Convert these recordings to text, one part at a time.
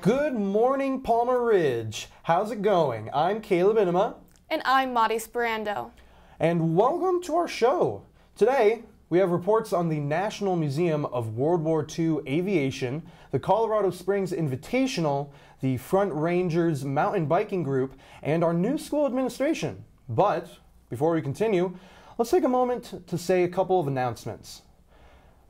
Good morning, Palmer Ridge. How's it going? I'm Caleb Inema. And I'm Madi Sperando. And welcome to our show. Today, we have reports on the National Museum of World War II Aviation, the Colorado Springs Invitational, the Front Rangers Mountain Biking Group, and our new school administration. But before we continue, let's take a moment to say a couple of announcements.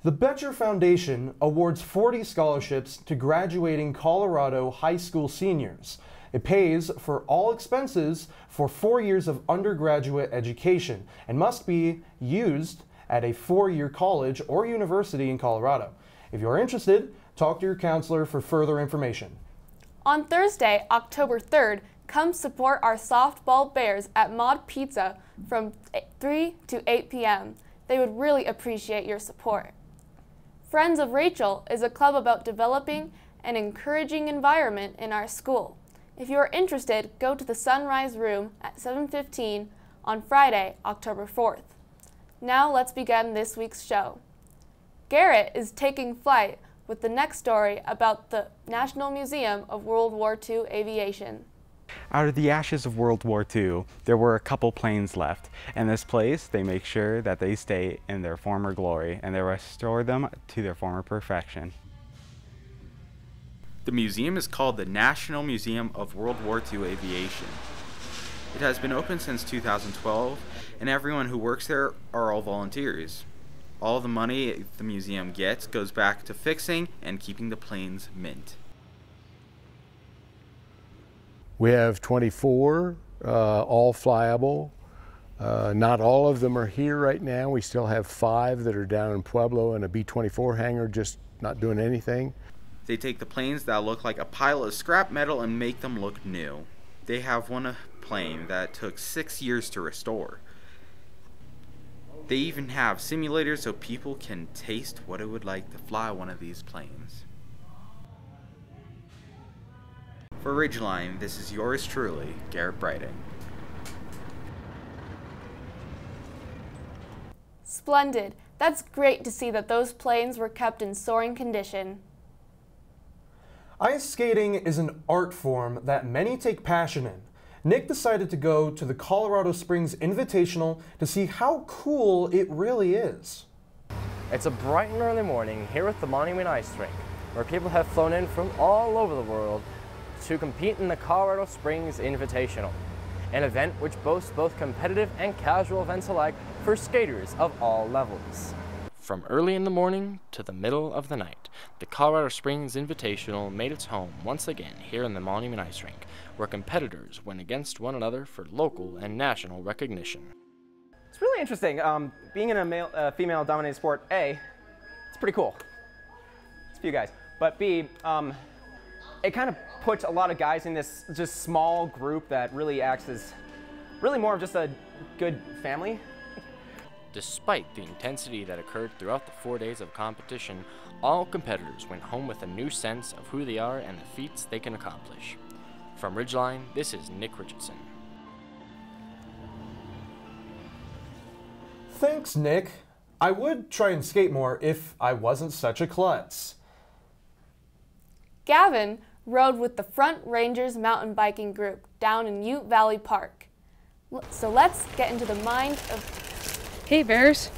The Betcher Foundation awards 40 scholarships to graduating Colorado high school seniors. It pays for all expenses for 4 years of undergraduate education and must be used at a 4-year college or university in Colorado. If you're interested, talk to your counselor for further information. On Thursday, October 3rd, come support our softball Bears at Mod Pizza from 3 to 8 p.m. They would really appreciate your support. Friends of Rachel is a club about developing an encouraging environment in our school. If you are interested, go to the Sunrise Room at 7:15 on Friday, October 4th. Now let's begin this week's show. Garrett is taking flight with the next story about the National Museum of World War II Aviation. Out of the ashes of World War II, there were a couple planes left. In this place, they make sure that they stay in their former glory and they restore them to their former perfection. The museum is called the National Museum of World War II Aviation. It has been open since 2012, and everyone who works there are all volunteers. All the money the museum gets goes back to fixing and keeping the planes mint. We have 24, all flyable. Not all of them are here right now. We still have 5 that are down in Pueblo in a B-24 hangar just not doing anything. They take the planes that look like a pile of scrap metal and make them look new. They have one plane that took 6 years to restore. They even have simulators so people can taste what it would like to fly one of these planes. For Ridgeline, this is yours truly, Garrett Brighting. Splendid. That's great to see that those planes were kept in soaring condition. Ice skating is an art form that many take passion in. Nick decided to go to the Colorado Springs Invitational to see how cool it really is. It's a bright and early morning here at the Monument Ice Rink, where people have flown in from all over the world to compete in the Colorado Springs Invitational, an event which boasts both competitive and casual events alike for skaters of all levels. From early in the morning to the middle of the night, the Colorado Springs Invitational made its home once again here in the Monument Ice Rink, where competitors went against one another for local and national recognition. It's really interesting. Being in a female-dominated sport, A, it's pretty cool. It's a few guys. But B, it kind of puts a lot of guys in this just small group that really acts as really more of just a good family. Despite the intensity that occurred throughout the 4 days of competition, all competitors went home with a new sense of who they are and the feats they can accomplish. From Ridgeline, this is Nick Richardson. Thanks, Nick. I would try and skate more if I wasn't such a klutz. Gavin rode with the Front Rangers Mountain Biking Group down in Ute Valley Park. So let's get into the mind of... Hey Bears,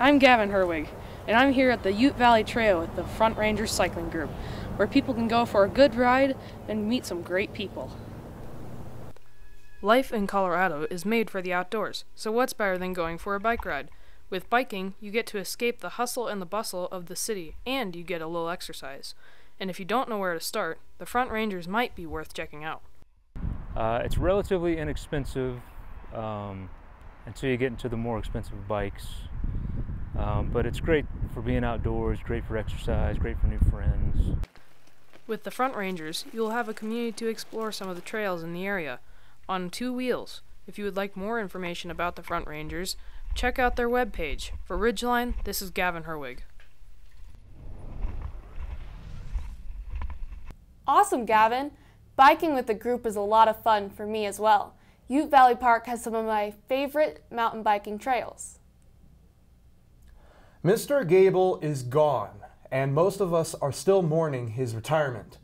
I'm Gavin Herwig, and I'm here at the Ute Valley Trail with the Front Rangers Cycling Group, where people can go for a good ride and meet some great people. Life in Colorado is made for the outdoors, so what's better than going for a bike ride? With biking, you get to escape the hustle and the bustle of the city, and you get a little exercise. And if you don't know where to start, the Front Rangers might be worth checking out. It's relatively inexpensive until you get into the more expensive bikes. But it's great for being outdoors, great for exercise, great for new friends. With the Front Rangers, you'll have a community to explore some of the trails in the area, on 2 wheels. If you would like more information about the Front Rangers, check out their webpage. For Ridgeline, this is Gavin Herwig. Awesome, Gavin. Biking with the group is a lot of fun for me as well. Ute Valley Park has some of my favorite mountain biking trails. Mr. Gable is gone, and most of us are still mourning his retirement.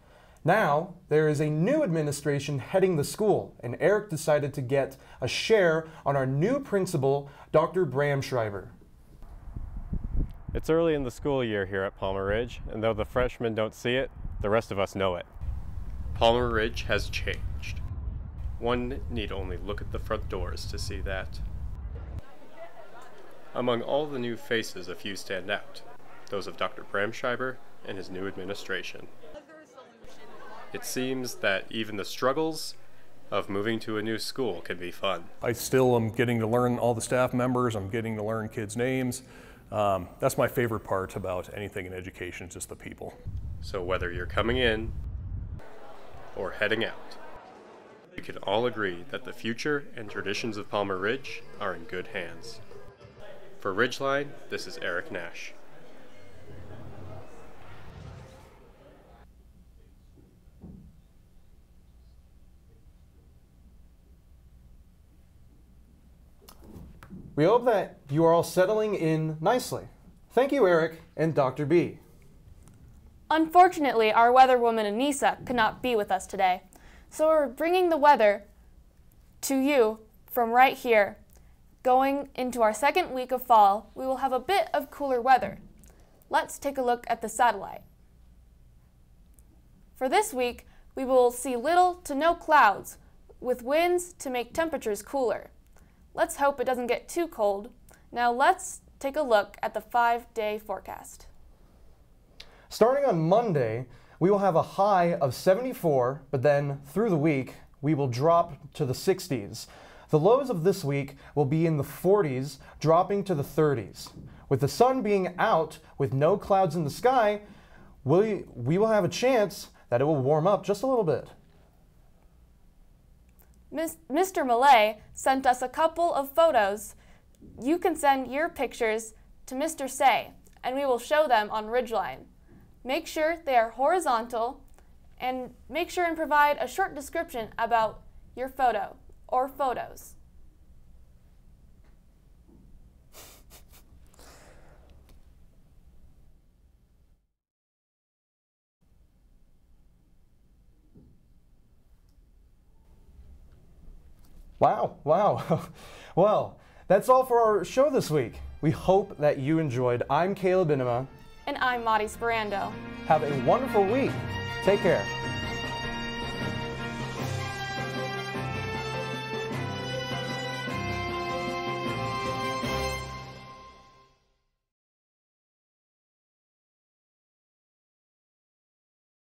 Now, there is a new administration heading the school, and Eric decided to get a share on our new principal, Dr. Bramschreiber. It's early in the school year here at Palmer Ridge, and though the freshmen don't see it, the rest of us know it. Palmer Ridge has changed. One need only look at the front doors to see that. Among all the new faces, a few stand out, those of Dr. Bramschreiber and his new administration. It seems that even the struggles of moving to a new school can be fun. I still am getting to learn all the staff members, I'm getting to learn kids' names. That's my favorite part about anything in education, just the people. So whether you're coming in or heading out, we can all agree that the future and traditions of Palmer Ridge are in good hands. For Ridgeline, this is Eric Nash. We hope that you are all settling in nicely. Thank you, Eric and Dr. B. Unfortunately, our weather woman Anissa could not be with us today, so we're bringing the weather to you from right here. Going into our second week of fall, we will have a bit of cooler weather. Let's take a look at the satellite. For this week, we will see little to no clouds, with winds to make temperatures cooler. Let's hope it doesn't get too cold. Now let's take a look at the 5-day forecast. Starting on Monday, we will have a high of 74, but then through the week, we will drop to the 60s. The lows of this week will be in the 40s, dropping to the 30s. With the sun being out with no clouds in the sky, we will have a chance that it will warm up just a little bit. Mr. Millay sent us a couple of photos. You can send your pictures to Mr. Say, and we will show them on Ridgeline. Make sure they are horizontal, and make sure and provide a short description about your photo or photos. Wow. Well, that's all for our show this week. We hope that you enjoyed. I'm Caleb Inema. And I'm Madi Sperando. Have a wonderful week. Take care.